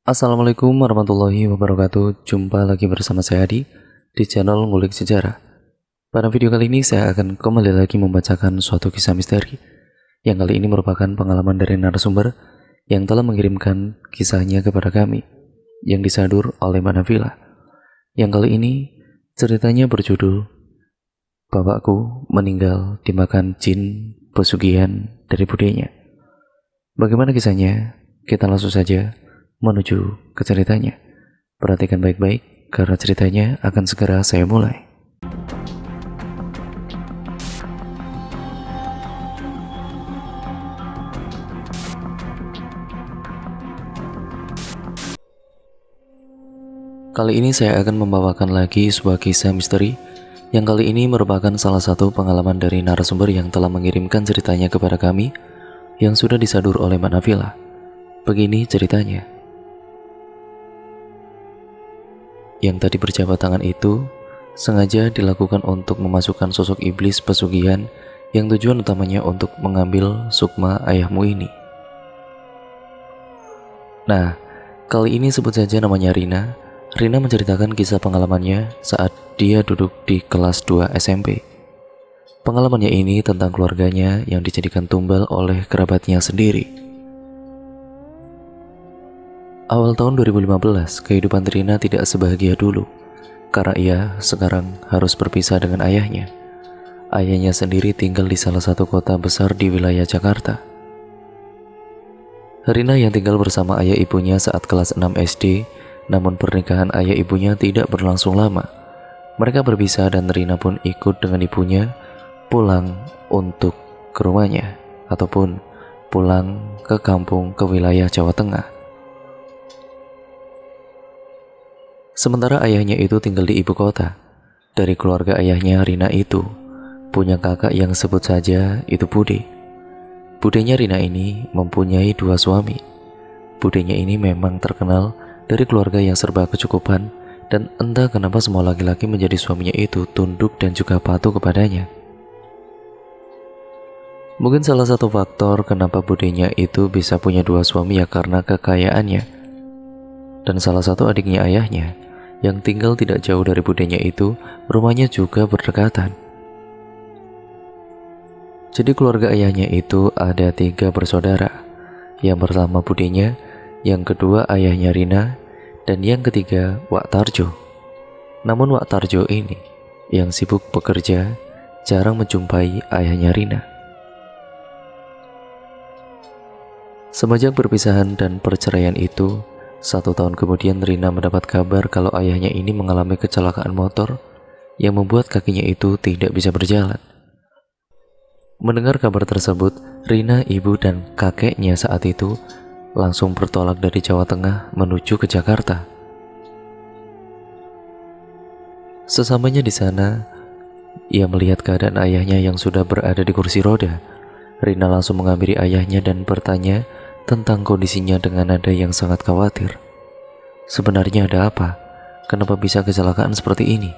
Assalamualaikum warahmatullahi wabarakatuh. Jumpa lagi bersama saya Adi di channel Ngulik Sejarah. Pada video kali ini saya akan kembali lagi membacakan suatu kisah misteri yang kali ini merupakan pengalaman dari narasumber yang telah mengirimkan kisahnya kepada kami yang disadur oleh Manavila. Yang kali ini ceritanya berjudul Bapakku meninggal dimakan jin pesugihan dari budenya. Bagaimana kisahnya? Kita langsung saja menuju ke ceritanya. Perhatikan baik-baik karena ceritanya akan segera saya mulai. Kali ini saya akan membawakan lagi sebuah kisah misteri yang kali ini merupakan salah satu pengalaman dari narasumber yang telah mengirimkan ceritanya kepada kami yang sudah disadur oleh Manavila. Begini ceritanya. Yang tadi berjabat tangan itu sengaja dilakukan untuk memasukkan sosok iblis pesugihan yang tujuan utamanya untuk mengambil sukma ayahmu ini. Nah, kali ini sebut saja namanya Rina. Rina menceritakan kisah pengalamannya saat dia duduk di kelas 2 SMP. Pengalamannya ini tentang keluarganya yang dijadikan tumbal oleh kerabatnya sendiri. Awal tahun 2015, kehidupan Rina tidak sebahagia dulu, karena ia sekarang harus berpisah dengan ayahnya. Ayahnya sendiri tinggal di salah satu kota besar di wilayah Jakarta. Rina yang tinggal bersama ayah ibunya saat kelas 6 SD, namun pernikahan ayah ibunya tidak berlangsung lama. Mereka berpisah dan Rina pun ikut dengan ibunya pulang untuk ke rumahnya, ataupun pulang ke kampung ke wilayah Jawa Tengah. Sementara ayahnya itu tinggal di ibu kota. Dari keluarga ayahnya, Rina itu punya kakak yang sebut saja itu Bude. Budenya Rina ini mempunyai 2 suami. Budenya ini memang terkenal dari keluarga yang serba kecukupan, dan entah kenapa semua laki-laki menjadi suaminya itu tunduk dan juga patuh kepadanya. Mungkin salah satu faktor kenapa budenya itu bisa punya 2 suami ya karena kekayaannya. Dan salah satu adiknya ayahnya yang tinggal tidak jauh dari budenya itu, rumahnya juga berdekatan. Jadi keluarga ayahnya itu ada 3 bersaudara. Yang pertama budenya, yang kedua ayahnya Rina, dan yang ketiga Wak Tarjo. Namun Wak Tarjo ini yang sibuk bekerja, jarang menjumpai ayahnya Rina. Semenjak perpisahan dan perceraian itu, 1 tahun kemudian Rina mendapat kabar kalau ayahnya ini mengalami kecelakaan motor yang membuat kakinya itu tidak bisa berjalan. Mendengar kabar tersebut, Rina, ibu dan kakeknya saat itu langsung bertolak dari Jawa Tengah menuju ke Jakarta. Sesampainya di sana, ia melihat keadaan ayahnya yang sudah berada di kursi roda. Rina langsung menghampiri ayahnya dan bertanya tentang kondisinya dengan nada yang sangat khawatir. Sebenarnya ada apa? Kenapa bisa kecelakaan seperti ini?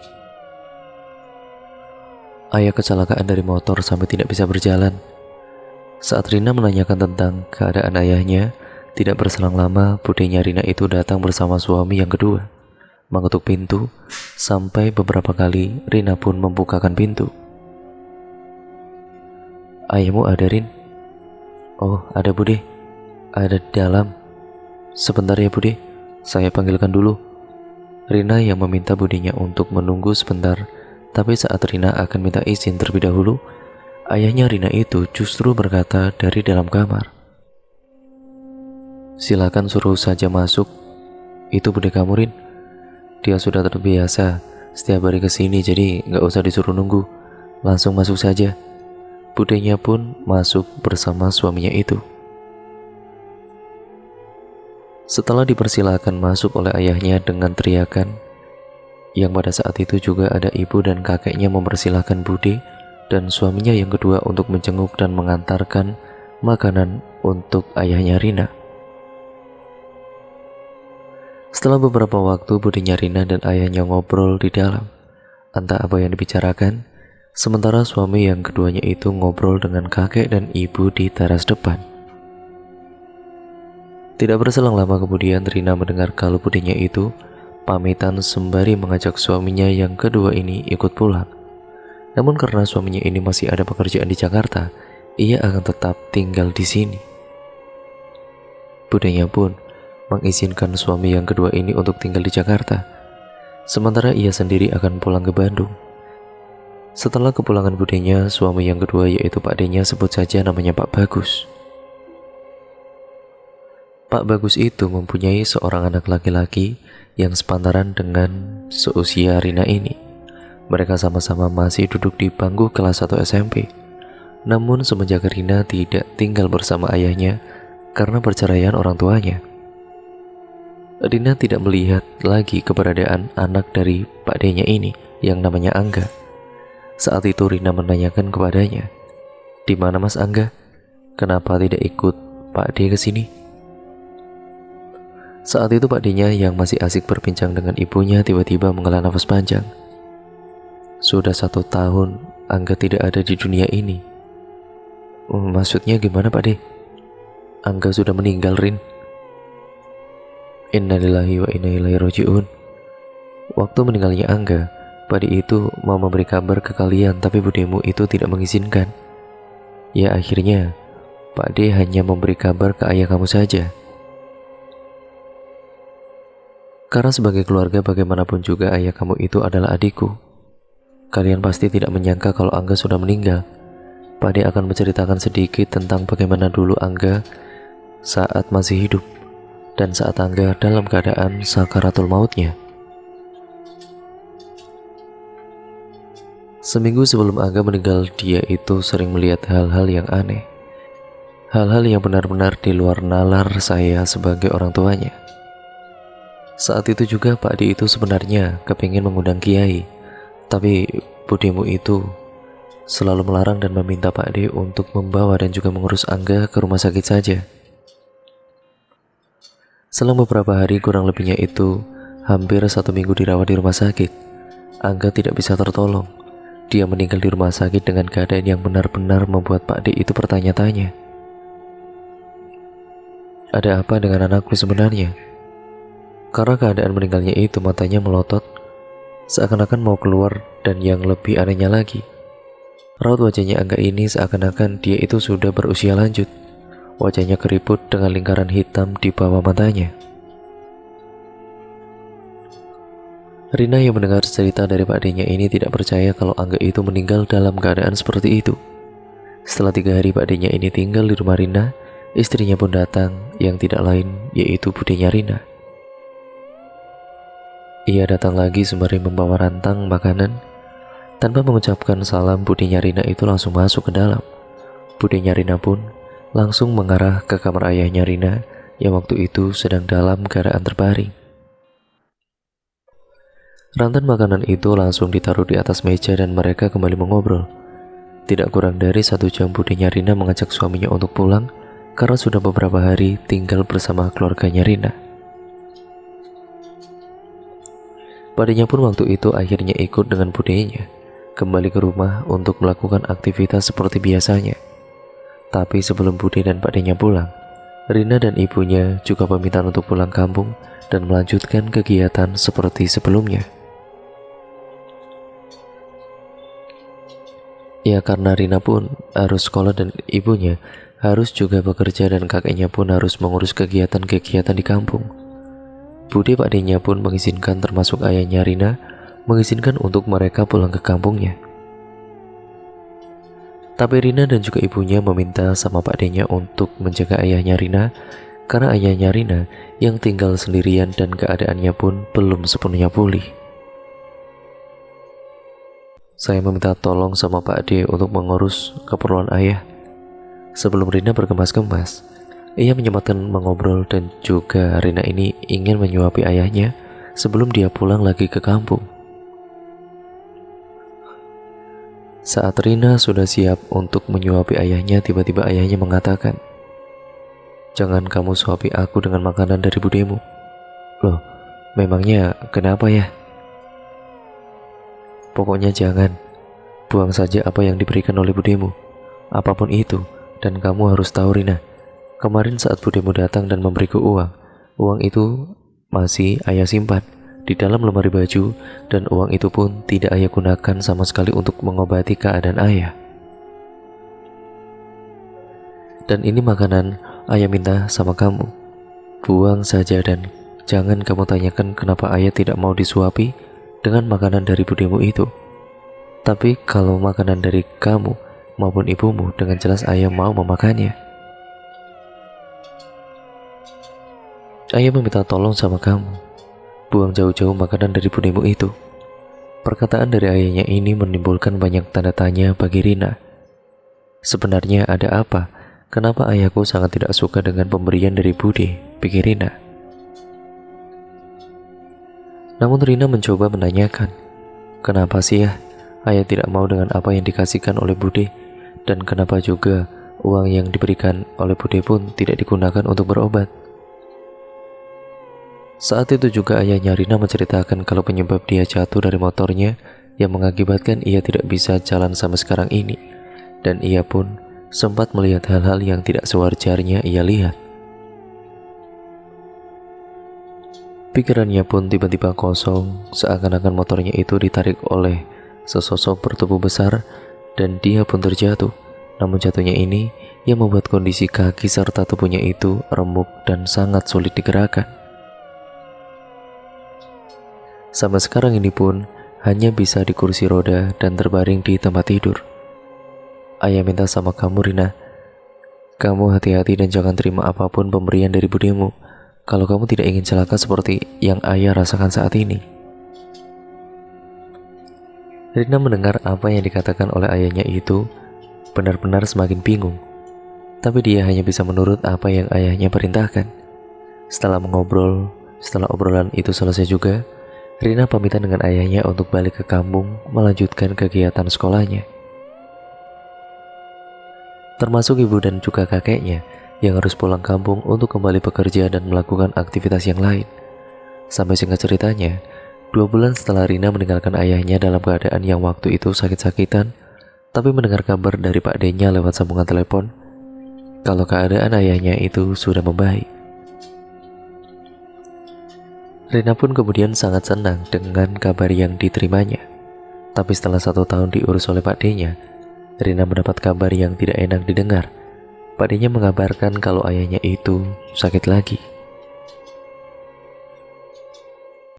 Ayah kecelakaan dari motor sampai tidak bisa berjalan. Saat Rina menanyakan tentang keadaan ayahnya, tidak berselang lama budenya Rina itu datang bersama suami yang kedua, mengetuk pintu, sampai beberapa kali Rina pun membukakan pintu. "Ayahmu ada, Rin?" "Oh, ada Bude. Ada di dalam. Sebentar ya Bude, saya panggilkan dulu." Rina yang meminta budenya untuk menunggu sebentar, tapi saat Rina akan minta izin terlebih dahulu, ayahnya Rina itu justru berkata dari dalam kamar, "Silakan suruh saja masuk. Itu Bude kamu, Rin. Dia sudah terbiasa setiap hari kesini, jadi nggak usah disuruh nunggu. Langsung masuk saja." Budenya pun masuk bersama suaminya itu. Setelah dipersilakan masuk oleh ayahnya dengan teriakan, yang pada saat itu juga ada ibu dan kakeknya mempersilahkan Bude dan suaminya yang kedua untuk menjenguk dan mengantarkan makanan untuk ayahnya Rina. Setelah beberapa waktu budenya Rina dan ayahnya ngobrol di dalam. Entah apa yang dibicarakan, sementara suami yang keduanya itu ngobrol dengan kakek dan ibu di teras depan. Tidak berselang lama kemudian Rina mendengar kalau budenya itu pamitan sembari mengajak suaminya yang kedua ini ikut pulang. Namun karena suaminya ini masih ada pekerjaan di Jakarta, ia akan tetap tinggal di sini. Budenya pun mengizinkan suami yang kedua ini untuk tinggal di Jakarta, sementara ia sendiri akan pulang ke Bandung. Setelah kepulangan budenya, suami yang kedua yaitu Pak D-nya, sebut saja namanya Pak Bagus. Pak Bagus itu mempunyai seorang anak laki-laki yang sepantaran dengan seusia Rina ini. Mereka sama-sama masih duduk di bangku kelas 1 SMP. Namun semenjak Rina tidak tinggal bersama ayahnya karena perceraian orang tuanya, Rina tidak melihat lagi keberadaan anak dari Pak D-nya ini yang namanya Angga. Saat itu Rina menanyakan kepadanya, "Di mana Mas Angga? Kenapa tidak ikut Pak D ke sini?" Saat itu Pak D-nya yang masih asik berbincang dengan ibunya tiba-tiba menghela nafas panjang. "Sudah 1 tahun Angga tidak ada di dunia ini." "Maksudnya gimana Pak D?" "Angga sudah meninggal, Rin." Innalillahi wa inna ilaihi raji'un. Waktu meninggalnya Angga, Pak D itu mau memberi kabar ke kalian, tapi budemu itu tidak mengizinkan. Ya akhirnya Pak D hanya memberi kabar ke ayah kamu saja. Karena sebagai keluarga bagaimanapun juga ayah kamu itu adalah adikku. Kalian pasti tidak menyangka kalau Angga sudah meninggal. Pak D akan menceritakan sedikit tentang bagaimana dulu Angga saat masih hidup dan saat Angga dalam keadaan sakaratul mautnya. Seminggu sebelum Angga meninggal, dia itu sering melihat hal-hal yang aneh. Hal-hal yang benar-benar di luar nalar saya sebagai orang tuanya. Saat itu juga Pak D itu sebenarnya kepingin mengundang kiai, tapi budemu itu selalu melarang dan meminta Pak D untuk membawa dan juga mengurus Angga ke rumah sakit saja. Selang beberapa hari, kurang lebihnya itu hampir 1 minggu dirawat di rumah sakit, Angga tidak bisa tertolong. Dia meninggal di rumah sakit dengan keadaan yang benar-benar membuat Pak D itu bertanya-tanya, "Ada apa dengan anakku sebenarnya?" Karena keadaan meninggalnya itu matanya melotot, seakan-akan mau keluar, dan yang lebih anehnya lagi, raut wajahnya Angga ini seakan-akan dia itu sudah berusia lanjut. Wajahnya keriput dengan lingkaran hitam di bawah matanya. Rina yang mendengar cerita dari Pak D-nya ini tidak percaya kalau Angga itu meninggal dalam keadaan seperti itu. Setelah 3 hari Pak D-nya ini tinggal di rumah Rina, istrinya pun datang, yang tidak lain yaitu budenya Rina. Ia datang lagi sembari membawa rantang makanan. Tanpa mengucapkan salam, budenya Rina itu langsung masuk ke dalam. Budenya Rina pun langsung mengarah ke kamar ayahnya Rina yang waktu itu sedang dalam keadaan terbaring. Rantan makanan itu langsung ditaruh di atas meja dan mereka kembali mengobrol. Tidak kurang dari 1 jam budenya Rina mengajak suaminya untuk pulang karena sudah beberapa hari tinggal bersama keluarganya Rina. Padanya pun waktu itu akhirnya ikut dengan budenya kembali ke rumah untuk melakukan aktivitas seperti biasanya. Tapi sebelum Bude dan Padanya pulang, Rina dan ibunya juga pamitan untuk pulang kampung dan melanjutkan kegiatan seperti sebelumnya. Ya karena Rina pun harus sekolah dan ibunya harus juga bekerja dan kakeknya pun harus mengurus kegiatan-kegiatan di kampung. Bude Pakdenya pun mengizinkan, termasuk ayahnya Rina, mengizinkan untuk mereka pulang ke kampungnya. Tapi Rina dan juga ibunya meminta sama Pakdenya untuk menjaga ayahnya Rina, karena ayahnya Rina yang tinggal sendirian dan keadaannya pun belum sepenuhnya pulih. Saya meminta tolong sama Pak D untuk mengurus keperluan ayah. Sebelum Rina bergemas-gemas, ia menyempatkan mengobrol dan juga Rina ini ingin menyuapi ayahnya sebelum dia pulang lagi ke kampung. Saat Rina sudah siap untuk menyuapi ayahnya, tiba-tiba ayahnya mengatakan, "Jangan kamu suapi aku dengan makanan dari budemu." "Loh, memangnya kenapa ya?" "Pokoknya jangan. Buang saja apa yang diberikan oleh budemu, apapun itu. Dan kamu harus tahu Rina, Kemarin saat budemu datang dan memberiku uang itu masih ayah simpan di dalam lemari baju, dan uang itu pun tidak ayah gunakan sama sekali untuk mengobati keadaan ayah. Dan ini makanan ayah minta sama kamu. Buang saja dan jangan kamu tanyakan kenapa ayah tidak mau disuapi dengan makanan dari budemu itu. Tapi kalau makanan dari kamu maupun ibumu, dengan jelas ayah mau memakannya. Ayah meminta tolong sama kamu, buang jauh-jauh makanan dari budemu itu. Perkataan dari ayahnya ini menimbulkan banyak tanda tanya bagi Rina. Sebenarnya ada apa? Kenapa ayahku sangat tidak suka dengan pemberian dari Bude, pikir Rina. Namun Rina mencoba menanyakan, kenapa sih ya ayah tidak mau dengan apa yang dikasihkan oleh Bude, dan kenapa juga uang yang diberikan oleh Bude pun tidak digunakan untuk berobat. Saat itu juga ayahnya Rina menceritakan kalau penyebab dia jatuh dari motornya yang mengakibatkan ia tidak bisa jalan sampai sekarang ini, dan ia pun sempat melihat hal-hal yang tidak sewajarnya ia lihat. Pikirannya pun tiba-tiba kosong, seakan-akan motornya itu ditarik oleh sesosok bertubuh besar dan dia pun terjatuh. Namun jatuhnya ini yang membuat kondisi kaki serta tubuhnya itu remuk dan sangat sulit digerakkan. Sampai sekarang ini pun hanya bisa di kursi roda dan terbaring di tempat tidur. Ayah minta sama kamu, Rina, kamu hati-hati dan jangan terima apapun pemberian dari budemu kalau kamu tidak ingin celaka seperti yang ayah rasakan saat ini. Rina mendengar apa yang dikatakan oleh ayahnya itu benar-benar semakin bingung. Tapi dia hanya bisa menurut apa yang ayahnya perintahkan. Setelah obrolan itu selesai juga, Rina pamitan dengan ayahnya untuk balik ke kampung melanjutkan kegiatan sekolahnya. Termasuk ibu dan juga kakeknya yang harus pulang kampung untuk kembali bekerja dan melakukan aktivitas yang lain. Sampai singkat ceritanya, 2 bulan setelah Rina meninggalkan ayahnya dalam keadaan yang waktu itu sakit-sakitan, tapi mendengar kabar dari Pak D-nya lewat sambungan telepon kalau keadaan ayahnya itu sudah membaik. Rina pun kemudian sangat senang dengan kabar yang diterimanya. Tapi setelah 1 tahun diurus oleh Pak D-nya, Rina mendapat kabar yang tidak enak didengar. Pak D-nya mengabarkan kalau ayahnya itu sakit lagi.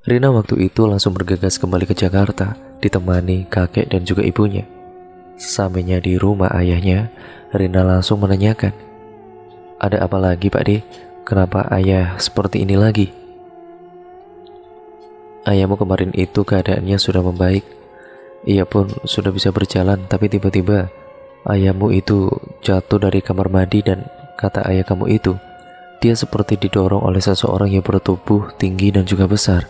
Rina waktu itu langsung bergegas kembali ke Jakarta, ditemani kakek dan juga ibunya. Sesampainya di rumah ayahnya, Rina langsung menanyakan, "Ada apa lagi, Pak D? Kenapa ayah seperti ini lagi?" "Ayahmu kemarin itu keadaannya sudah membaik. Ia pun sudah bisa berjalan, tapi tiba-tiba ayahmu itu jatuh dari kamar mandi dan kata ayah kamu itu, dia seperti didorong oleh seseorang yang bertubuh tinggi dan juga besar.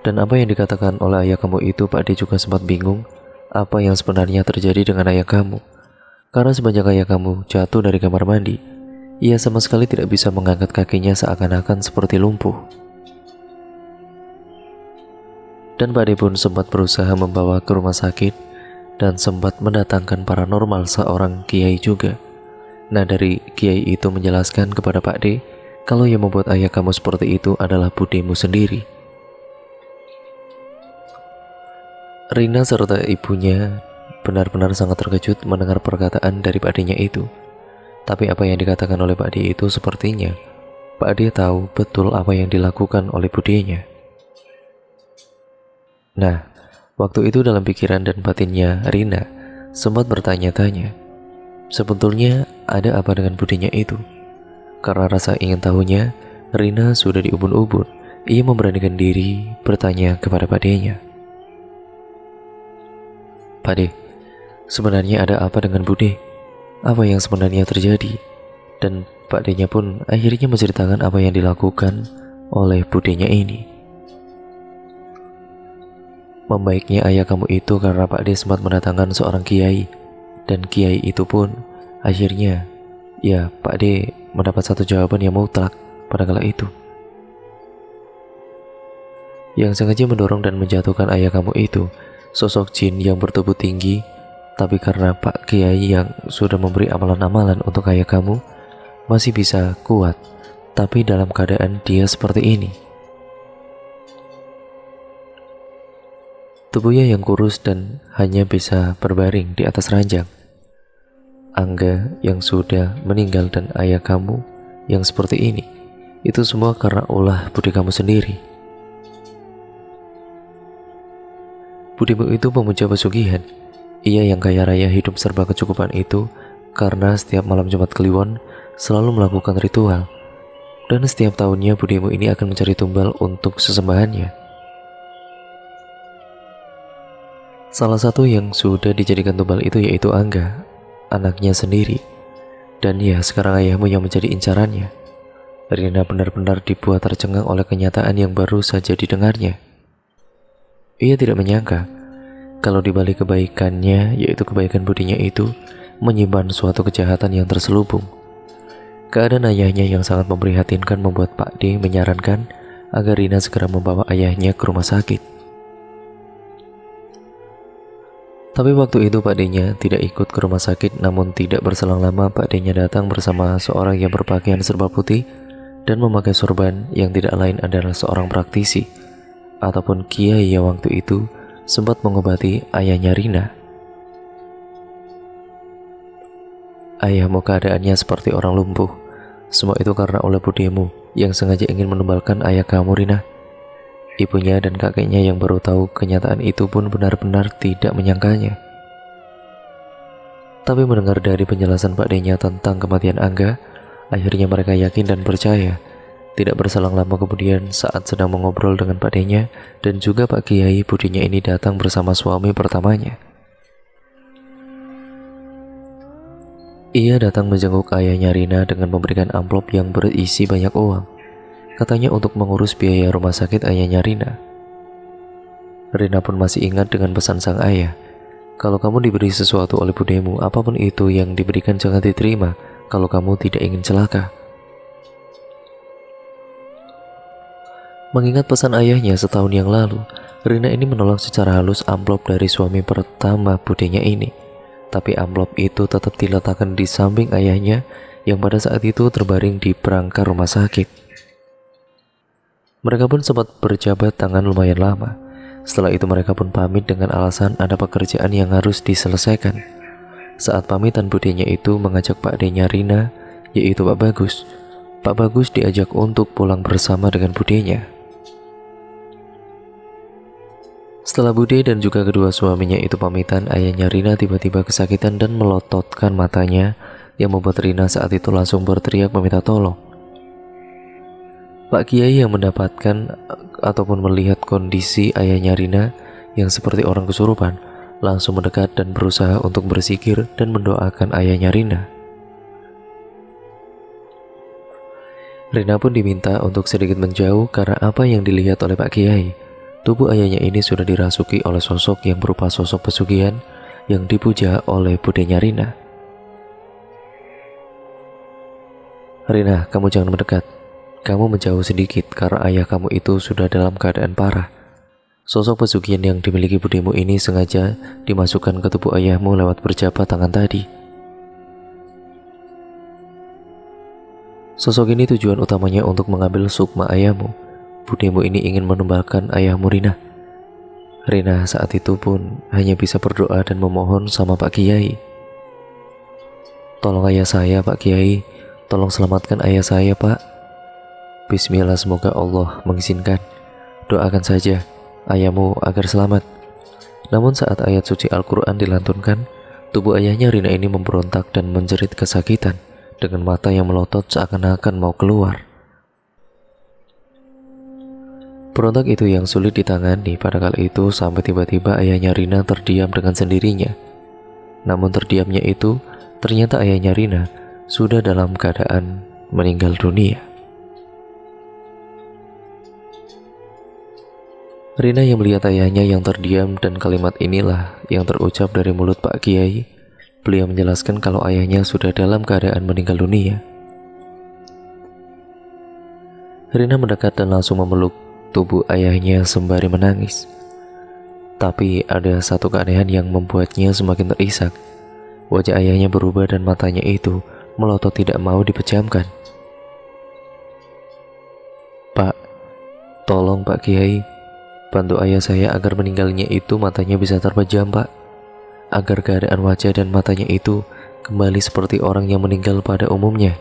Dan apa yang dikatakan oleh ayah kamu itu, Pak D juga sempat bingung apa yang sebenarnya terjadi dengan ayah kamu. Karena semenjak ayah kamu jatuh dari kamar mandi, ia sama sekali tidak bisa mengangkat kakinya seakan-akan seperti lumpuh. Dan Pak D pun sempat berusaha membawa ke rumah sakit dan sempat mendatangkan paranormal seorang kiai juga. Nah, dari kiai itu menjelaskan kepada Pak D kalau yang membuat ayah kamu seperti itu adalah budemu sendiri. Rina serta ibunya benar-benar sangat terkejut mendengar perkataan dari Pak D-nya itu. Tapi apa yang dikatakan oleh Pak D itu sepertinya Pak D tahu betul apa yang dilakukan oleh budenya. Nah, waktu itu dalam pikiran dan batinnya Rina sempat bertanya-tanya, sebetulnya ada apa dengan budenya itu? Karena rasa ingin tahunya, Rina sudah di ubun-ubun. Ia memberanikan diri bertanya kepada Pak D-nya. "Pak D, sebenarnya ada apa dengan Bude? Apa yang sebenarnya terjadi?" Dan Pak D-nya pun akhirnya menceritakan apa yang dilakukan oleh budenya ini. Membaiknya ayah kamu itu karena Pak D sempat mendatangkan seorang kiai, dan kiai itu pun akhirnya, ya, Pak D mendapat satu jawaban yang mutlak pada kala itu, yang sengaja mendorong dan menjatuhkan ayah kamu itu, sosok jin yang bertubuh tinggi, Tapi karena Pak Kiai yang sudah memberi amalan-amalan untuk ayah kamu masih bisa kuat, tapi dalam keadaan dia seperti ini. Tubuhnya yang kurus dan hanya bisa berbaring di atas ranjang. Angga yang sudah meninggal dan ayah kamu yang seperti ini, itu semua karena ulah budi kamu sendiri. Budimu itu pemuja pesugihan. Ia yang kaya raya hidup serba kecukupan itu karena setiap malam Jumat Kliwon selalu melakukan ritual, dan setiap tahunnya budimu ini akan mencari tumbal untuk sesembahannya. Salah satu yang sudah dijadikan tumbal itu yaitu Angga, anaknya sendiri. Dan ya, sekarang ayahmu yang menjadi incarannya. Rina benar-benar dibuat tercengang oleh kenyataan yang baru saja didengarnya. Ia tidak menyangka kalau di balik kebaikannya, yaitu kebaikan budinya itu, menyimpan suatu kejahatan yang terselubung. Keadaan ayahnya yang sangat memprihatinkan membuat Pak D menyarankan agar Rina segera membawa ayahnya ke rumah sakit. Tapi waktu itu Pak D-nya tidak ikut ke rumah sakit, namun tidak berselang lama Pak D-nya datang bersama seorang yang berpakaian serba putih dan memakai sorban yang tidak lain adalah seorang praktisi ataupun kiai yang waktu itu sempat mengobati ayahnya Rina. Ayahmu keadaannya seperti orang lumpuh. Semua itu karena oleh budimu yang sengaja ingin menumbalkan ayah kamu, Rina. Ibunya dan kakeknya yang baru tahu kenyataan itu pun benar-benar tidak menyangkanya. Tapi mendengar dari penjelasan Pak D-nya tentang kematian Angga, akhirnya mereka yakin dan percaya. Tidak berselang lama kemudian saat sedang mengobrol dengan Pak D-nya dan juga Pak Kiai, budinya ini datang bersama suami pertamanya. Ia datang menjenguk ayahnya Rina dengan memberikan amplop yang berisi banyak uang. Katanya untuk mengurus biaya rumah sakit ayahnya Rina. Rina pun masih ingat dengan pesan sang ayah. Kalau kamu diberi sesuatu oleh budemu, apapun itu yang diberikan jangan diterima kalau kamu tidak ingin celaka. Mengingat pesan ayahnya setahun yang lalu, Rina ini menolak secara halus amplop dari suami pertama budenya ini. Tapi amplop itu tetap diletakkan di samping ayahnya yang pada saat itu terbaring di perangkar rumah sakit. Mereka pun sempat berjabat tangan lumayan lama. Setelah itu mereka pun pamit dengan alasan ada pekerjaan yang harus diselesaikan. Saat pamitan budenya itu mengajak Pak D-nya Rina, yaitu Pak Bagus. Pak Bagus diajak untuk pulang bersama dengan budenya. Setelah Bude dan juga kedua suaminya itu pamitan, ayahnya Rina tiba-tiba kesakitan dan melototkan matanya yang membuat Rina saat itu langsung berteriak meminta tolong. Pak Kiai yang mendapatkan ataupun melihat kondisi ayahnya Rina yang seperti orang kesurupan langsung mendekat dan berusaha untuk berzikir dan mendoakan ayahnya Rina. Rina pun diminta untuk sedikit menjauh karena apa yang dilihat oleh Pak Kiai. Tubuh ayahnya ini sudah dirasuki oleh sosok yang berupa sosok pesugihan yang dipuja oleh budenya Rina. Rina, kamu jangan mendekat. Kamu menjauh sedikit karena ayah kamu itu sudah dalam keadaan parah. Sosok pesugihan yang dimiliki budemu ini sengaja dimasukkan ke tubuh ayahmu lewat berjabat tangan tadi. Sosok ini tujuan utamanya untuk mengambil sukma ayahmu. Budemu ini ingin menumbalkan ayahmu Rina. Rina saat itu pun hanya bisa berdoa dan memohon sama Pak Kiai. Tolong ayah saya Pak Kiai, tolong selamatkan ayah saya Pak. Bismillah, semoga Allah mengizinkan. Doakan saja ayahmu agar selamat. Namun saat ayat suci Al-Quran dilantunkan, tubuh ayahnya Rina ini memberontak dan menjerit kesakitan dengan mata yang melotot seakan-akan mau keluar. Berontak itu yang sulit ditangani pada kali itu sampai tiba-tiba ayahnya Rina terdiam dengan sendirinya. Namun terdiamnya itu ternyata ayahnya Rina sudah dalam keadaan meninggal dunia. Rina yang melihat ayahnya yang terdiam dan kalimat inilah yang terucap dari mulut Pak Kiai. Beliau menjelaskan kalau ayahnya sudah dalam keadaan meninggal dunia. Rina mendekat dan langsung memeluk tubuh ayahnya sembari menangis. Tapi ada satu keanehan yang membuatnya semakin terisak. Wajah ayahnya berubah dan matanya itu melotot tidak mau dipejamkan. "Pak, tolong Pak Kiai, bantu ayah saya agar meninggalnya itu matanya bisa terpejam Pak. Agar keadaan wajah dan matanya itu kembali seperti orang yang meninggal pada umumnya."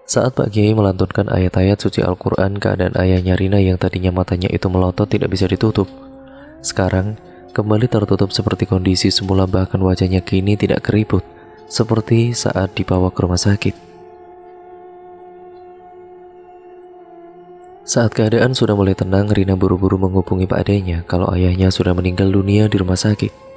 Saat Pak Kiai melantunkan ayat-ayat suci Al-Quran, keadaan ayahnya Rina yang tadinya matanya itu melotot tidak bisa ditutup, sekarang kembali tertutup seperti kondisi semula, bahkan wajahnya kini tidak keriput seperti saat dibawa ke rumah sakit. Saat keadaan sudah mulai tenang, Rina buru-buru menghubungi Pak Adenya kalau ayahnya sudah meninggal dunia di rumah sakit.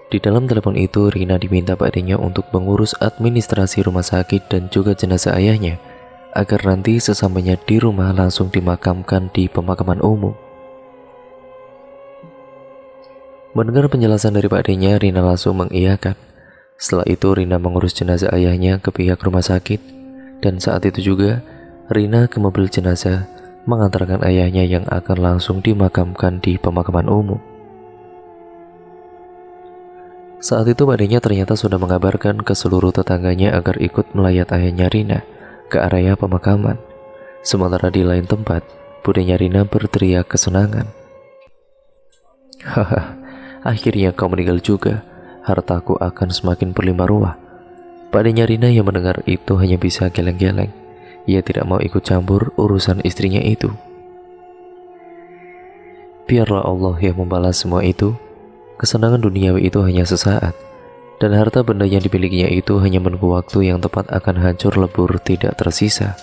Di dalam telepon itu, Rina diminta Pak Adenya untuk mengurus administrasi rumah sakit dan juga jenazah ayahnya, agar nanti sesampainya di rumah langsung dimakamkan di pemakaman umum. Mendengar penjelasan dari Pak Adenya, Rina langsung mengiyakan. Setelah itu, Rina mengurus jenazah ayahnya ke pihak rumah sakit, dan saat itu juga Rina ke mobil jenazah mengantarkan ayahnya yang akan langsung dimakamkan di pemakaman umum. Saat itu Pak Adenya ternyata sudah mengabarkan ke seluruh tetangganya agar ikut melayat ayahnya Rina ke area pemakaman. Sementara di lain tempat, budenya Rina berteriak kesenangan. "Haha, akhirnya kau meninggal juga. Hartaku akan semakin berlimpah ruah." Pak Adenya Rina yang mendengar itu hanya bisa geleng-geleng. Ia tidak mau ikut campur urusan istrinya itu. Biarlah Allah yang membalas semua itu. Kesenangan duniawi itu hanya sesaat, dan harta benda yang dimilikinya itu hanya menunggu waktu yang tepat akan hancur lebur tidak tersisa.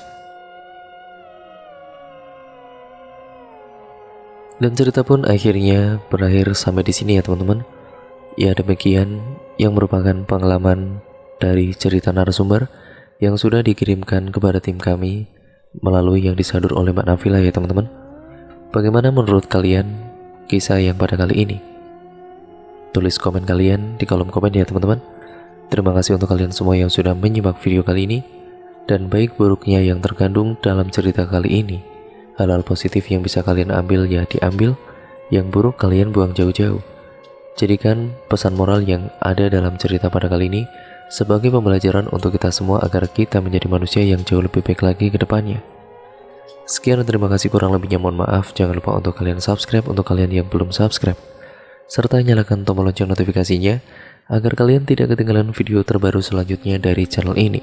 Dan cerita pun akhirnya berakhir sampai di sini ya teman-teman. Ya, demikian yang merupakan pengalaman dari cerita narasumber yang sudah dikirimkan kepada tim kami melalui yang disadur oleh Mbak Nafila ya teman-teman. Bagaimana menurut kalian kisah yang pada kali ini? Tulis komen kalian di kolom komen ya teman-teman. Terima kasih untuk kalian semua yang sudah menyimak video kali ini. Dan baik buruknya yang terkandung dalam cerita kali ini, hal-hal positif yang bisa kalian ambil ya diambil, yang buruk kalian buang jauh-jauh. Jadikan pesan moral yang ada dalam cerita pada kali ini sebagai pembelajaran untuk kita semua agar kita menjadi manusia yang jauh lebih baik lagi ke depannya. Sekian dan terima kasih, kurang lebihnya mohon maaf. Jangan lupa untuk kalian subscribe untuk kalian yang belum subscribe, serta nyalakan tombol lonceng notifikasinya agar kalian tidak ketinggalan video terbaru selanjutnya dari channel ini.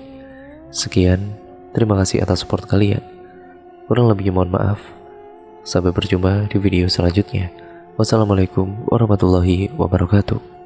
Sekian, terima kasih atas support kalian. Kurang lebihnya mohon maaf. Sampai berjumpa di video selanjutnya. Wassalamualaikum warahmatullahi wabarakatuh.